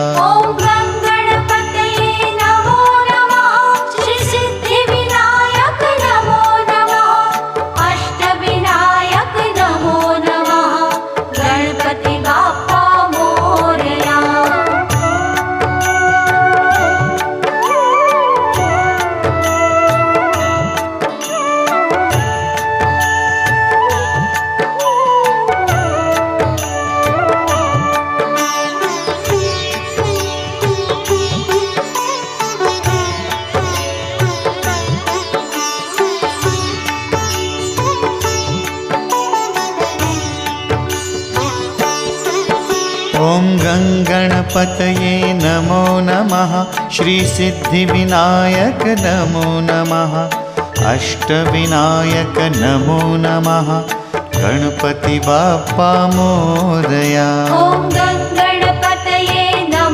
ॐ गणपतये नमो नमः। श्री सिद्धिविनायक नमो नमः। अष्टविनायक नमो नमः। गणपति बाप्पा मोरया। ॐ गणपतये नमो नमः। श्री सिद्धिविनायक नमो नमः। अष्टविनायक नमो नमः। गणपति बाप्पा मोरया। ॐ